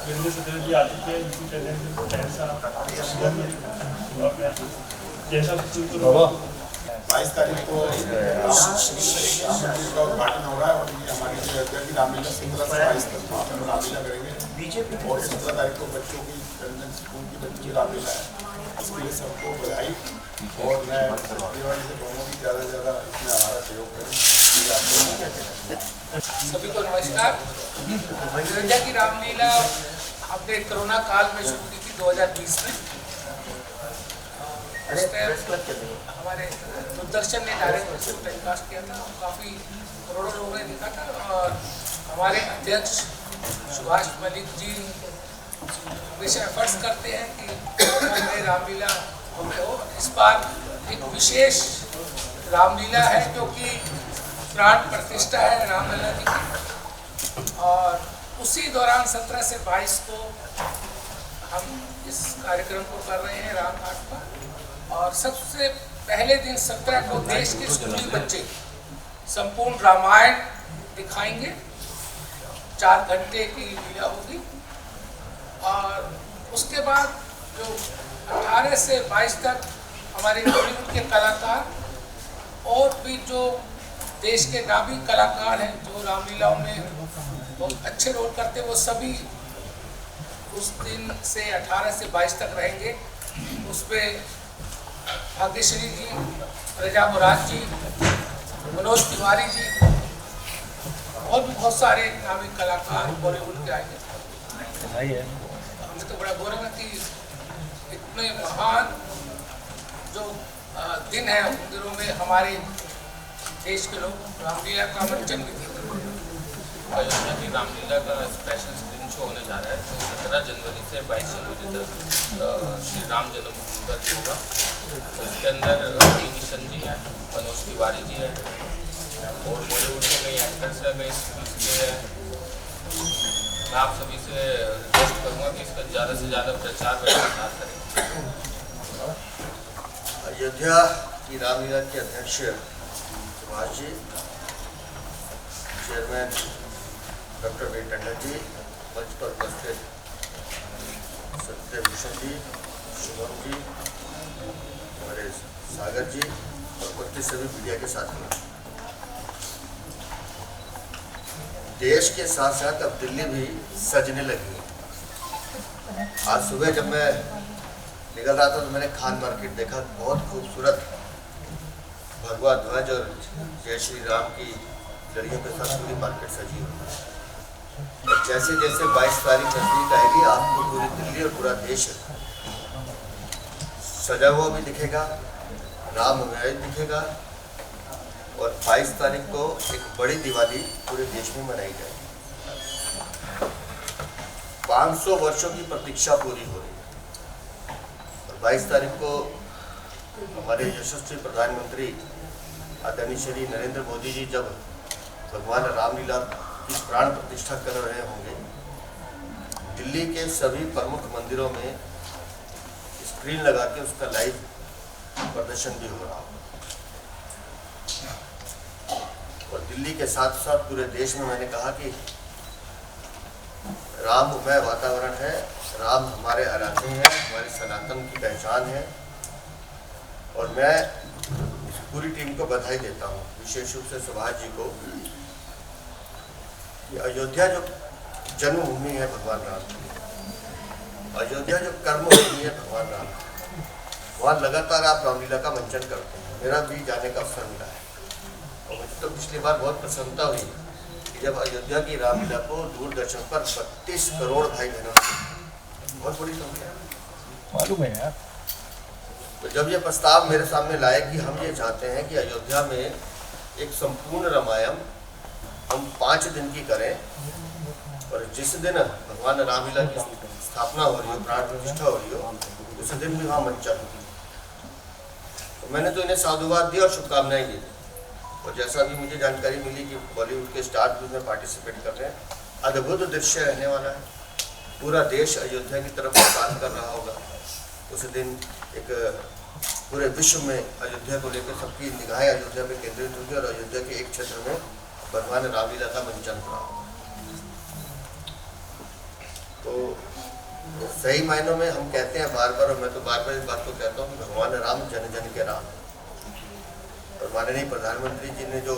वीरेंद्र सदन जी आ चुके हैं, इनकी चैनल जैसा 22 तारीख को का उद्घाटन हो रहा है और ये हमारी जो अयोध्या की रामलीला 17 से 22 तक वहाँ पर रामलीला करेंगे और 17 तारीख को बच्चों की स्कूल की बच्चों की रामलीला है। इसके लिए सबको बधाई और मैं दिवाली से कहूँगा कि ज़्यादा से ज़्यादा इसमें हमारा सहयोग करें। सभी को नमस्कार। अयोध्या की रामलीला हमने कोरोना काल में शुरू की थी 2020 में। हमारे दूरदर्शन ने डायरेक्ट टेलीकास्ट किया था, काफ़ी करोड़ों लोगों ने देखा था और हमारे अध्यक्ष सुभाष मलिक जी हमेशा एफर्ट्स करते हैं कि रामलीला हो। इस बार एक विशेष रामलीला है क्योंकि प्राण प्रतिष्ठा है रामलला जी की और उसी दौरान 17 से 22 को हम इस कार्यक्रम को कर रहे हैं रामघाट पर। और सबसे पहले दिन 17 को देश के स्कूली बच्चे संपूर्ण रामायण दिखाएंगे। 4 घंटे की लीला होगी और उसके बाद जो 18 से 22 तक हमारे बॉलीवुड के कलाकार और भी जो देश के नामी कलाकार हैं जो रामलीलाओं में बहुत अच्छे रोल करते हैं, वो सभी उस दिन से 18 से 22 तक रहेंगे। उसमें भाग्यश्री जी, प्रजा मुराद जी, मनोज तिवारी जी और भी बहुत सारे नामी कलाकार बॉलीवुड के आएंगे। हमें तो बड़ा गौरव है कि इतने महान जो दिन है उन दिनों में हमारे देश के लोग रामलीला का मंचन भी देते हैं। अयोध्या की रामलीला का स्पेशल स्क्रीन शो होने जा रहा है। 17 जनवरी से 22 जनवरी तक श्री राम जन्मभूमि पर होगा। इसके अंदर मिशन जी है, मनोज तिवारी जी है और बॉलीवुड के कई एक्टर्स हैं, कई के हैं। मैं आप सभी से रिक्वेस्ट करूँगा कि इसका ज़्यादा से ज़्यादा प्रचार प्रसार करें। अयोध्या की रामलीला के अध्यक्ष Subhash ji, chairman doctor V Tandon ji, मंच पर उपस्थित सत्यभूषण जी, शुभम जी, हमारे सागर जी और उपस्थित सभी मीडिया के साथी। देश के साथ साथ अब दिल्ली भी सजने लगी है। आज सुबह जब मैं निकल रहा था तो मैंने खान मार्केट देखा, बहुत खूबसूरत भगवा ध्वज और जय श्री राम की लड़ियों के साथ पूरी मार्केट सजी हुई। और जैसे जैसे 22 तारीख नजदीक आएगी आपको पूरी दिल्ली और पूरा देश सजा हुआ भी दिखेगा, राममय दिखेगा। और 22 तारीख को एक बड़ी दिवाली पूरे देश में मनाई जाएगी। 500 वर्षों की प्रतीक्षा पूरी हो रही है और 22 तारीख को हमारे यशस्वी प्रधानमंत्री आदरणीय श्री नरेंद्र मोदी जी जब भगवान रामलीला की प्राण प्रतिष्ठा कर रहे होंगे, दिल्ली के सभी प्रमुख मंदिरों में स्क्रीन लगा के उसका लाइव प्रदर्शन भी हो रहा होगा। और दिल्ली के साथ साथ पूरे देश में मैंने कहा कि राममय वातावरण है, राम हमारे आराध्य हैं, हमारी सनातन की पहचान है। और मैं इस पूरी टीम को बधाई देता हूँ, विशेष रूप से सुभाष जी को, कि अयोध्या जो जन्मभूमि है भगवान राम की, अयोध्या जो कर्मभूमि है भगवान राम की, वहाँ लगातार आप रामलीला का मंचन करते हैं। मेरा भी जाने का अवसर मिला है और मुझे तो पिछली बार बहुत प्रसन्नता हुई कि जब अयोध्या की रामलीला को दूरदर्शन पर 32 करोड़ भाई बहनों ने, बहुत बड़ी संख्या मालूम है यार। तो जब ये प्रस्ताव मेरे सामने लाए कि हम ये चाहते हैं कि अयोध्या में एक संपूर्ण रामायण हम 5 दिन की करें और जिस दिन भगवान रामलीला की स्थापना हो रही हो, प्राण प्रतिष्ठा हो रही हो, उस दिन भी वहाँ मंचन होगी। तो मैंने तो इन्हें साधुवाद दी और शुभकामनाएं दी और जैसा भी मुझे जानकारी मिली कि बॉलीवुड के स्टार भी उसमें पार्टिसिपेट कर रहे हैं। अद्भुत दृश्य रहने वाला है। पूरा देश अयोध्या की तरफ काम कर रहा होगा। उस दिन एक पूरे विश्व में अयोध्या को लेकर सबकी निगाहें अयोध्या पे केंद्रित होगी और अयोध्या के एक क्षेत्र में भगवान रामलीला का मंचन हो रहा होगा। तो सही मायनों में हम कहते हैं बार बार, और मैं तो बार बार इस बात को कहता हूँ कि भगवान राम जन जन के राम। और माननीय प्रधानमंत्री जी ने जो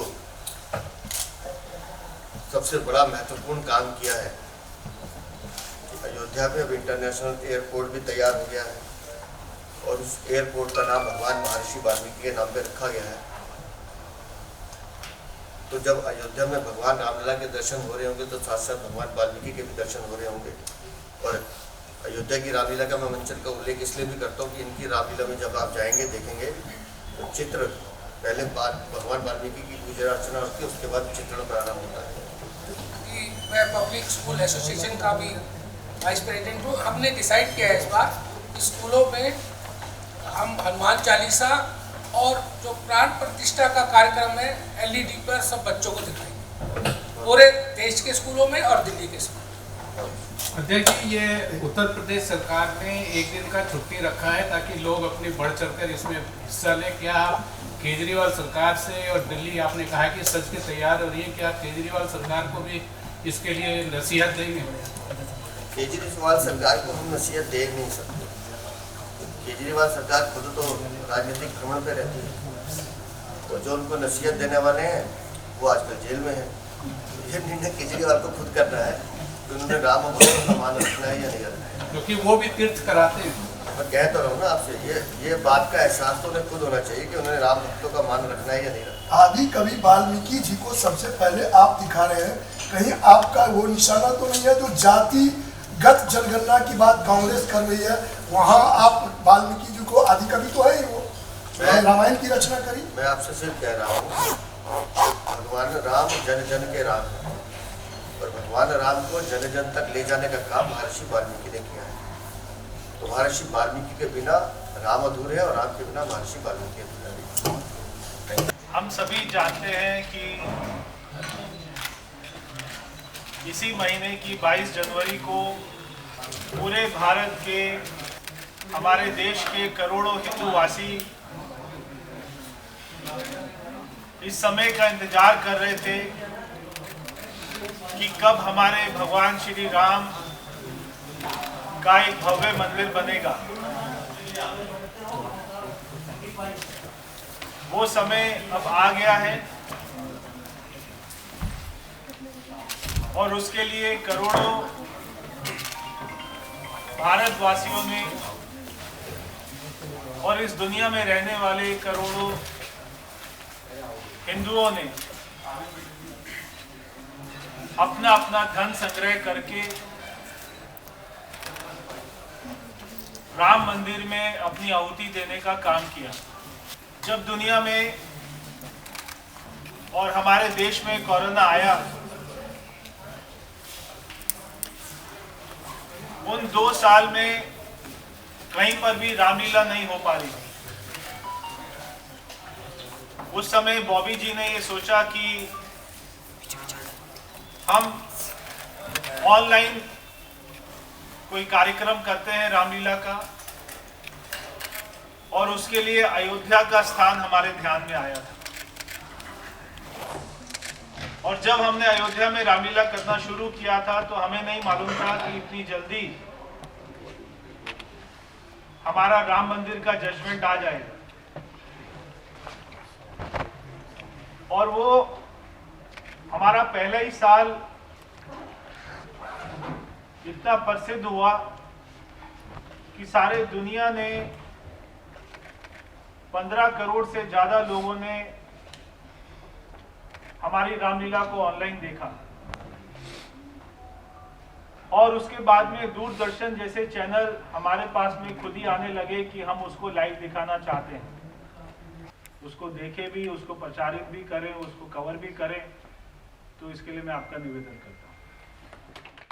सबसे बड़ा महत्वपूर्ण काम किया है, अयोध्या में अब इंटरनेशनल एयरपोर्ट भी तैयार हो गया है और उस एयरपोर्ट का नाम भगवान महर्षि वाल्मीकि के नाम पे रखा गया है। तो जब अयोध्या में भगवान रामलला के दर्शन हो रहे होंगे तो साथ साथ भगवान वाल्मीकि के भी दर्शन हो रहे होंगे। और अयोध्या की रामलीला का मैं मंचन का उल्लेख इसलिए भी करता हूँ कि इनकी रामलीला में जब आप जाएंगे देखेंगे तो चित्र पहले भगवान वाल्मीकि की पूजा अर्चना होती है, उसके बाद चित्रण प्रारंभ होता है। मैं पब्लिक स्कूल एसोसिएशन का भी वाइस प्रेसिडेंट हूँ। हमने डिसाइड किया है इस बार कि स्कूलों में हम हनुमान चालीसा और जो प्राण प्रतिष्ठा का कार्यक्रम है LED पर सब बच्चों को दिखाएंगे, पूरे देश के स्कूलों में और दिल्ली के स्कूलों में। अध्यक्ष जी, ये उत्तर प्रदेश सरकार ने एक दिन का छुट्टी रखा है ताकि लोग अपनी बढ़ चढ़कर इसमें हिस्सा लें। क्या आप केजरीवाल सरकार से, और दिल्ली आपने कहा कि सच के तैयार हो रही है, क्या केजरीवाल सरकार को भी इसके लिए नसीहत देंगे? केजरीवाल सरकार को हम नसीहत दे नहीं सकते। केजरीवाल सरकार खुद तो राजनीतिक भ्रमण पे रहती है, तो जो उनको नसीहत देने वाले हैं वो आजकल जेल में है। ये निर्णय केजरीवाल को खुद करना है कि उन्होंने राम भक्तों का मान रखना है या नहीं रखना है, क्योंकि वो भी तीर्थ कराते हैं। मैं कह तो रहा हूँ ना आपसे, ये बात का एहसास तो उन्हें खुद होना चाहिए कि उन्होंने राम भक्तों का मान रखना है या नहीं रखना। आदि कवि वाल्मीकि जी को सबसे पहले आप दिखा रहे हैं, कहीं आपका वो निशाना तो नहीं है जो जातिगत जनगणना की बात कांग्रेस कर रही है, वहाँ आप वाल्मीकि जी को आदि कवि तो है ही, वो रामायण की रचना करी। मैं आपसे सिर्फ कह रहा हूँ भगवान राम जन जन के राम है और भगवान राम को जन जन तक ले जाने का काम महर्षि वाल्मीकि ने किया है। तो महर्षि वाल्मीकि के बिना राम अधूरे है और राम के बिना महर्षि वाल्मीकि अधूरे है। हम सभी जानते हैं कि इसी महीने की 22 जनवरी को पूरे भारत के, हमारे देश के करोड़ों हिंदूवासी इस समय का इंतजार कर रहे थे कि कब हमारे भगवान श्री राम का एक भव्य मंदिर बनेगा। वो समय अब आ गया है और उसके लिए करोड़ों भारतवासियों ने और इस दुनिया में रहने वाले करोड़ों हिंदुओं ने अपना अपना धन संग्रह करके राम मंदिर में अपनी आहुति देने का काम किया। जब दुनिया में और हमारे देश में कोरोना आया, उन 2 साल में कहीं पर भी रामलीला नहीं हो पा रही। उस समय बॉबी जी ने ये सोचा कि हम ऑनलाइन कोई कार्यक्रम करते हैं रामलीला का, और उसके लिए अयोध्या का स्थान हमारे ध्यान में आया था। और जब हमने अयोध्या में रामलीला करना शुरू किया था तो हमें नहीं मालूम था कि इतनी जल्दी हमारा राम मंदिर का जजमेंट आ जाएगा। और वो हमारा पहला ही साल इतना प्रसिद्ध हुआ कि सारे दुनिया ने 15 करोड़ से ज्यादा लोगों ने हमारी रामलीला को ऑनलाइन देखा। और उसके बाद में दूरदर्शन जैसे चैनल हमारे पास में खुद ही आने लगे कि हम उसको लाइव दिखाना चाहते हैं, उसको देखें भी, उसको प्रचारित भी करें, उसको कवर भी करें। तो इसके लिए मैं आपका निवेदन करता हूं।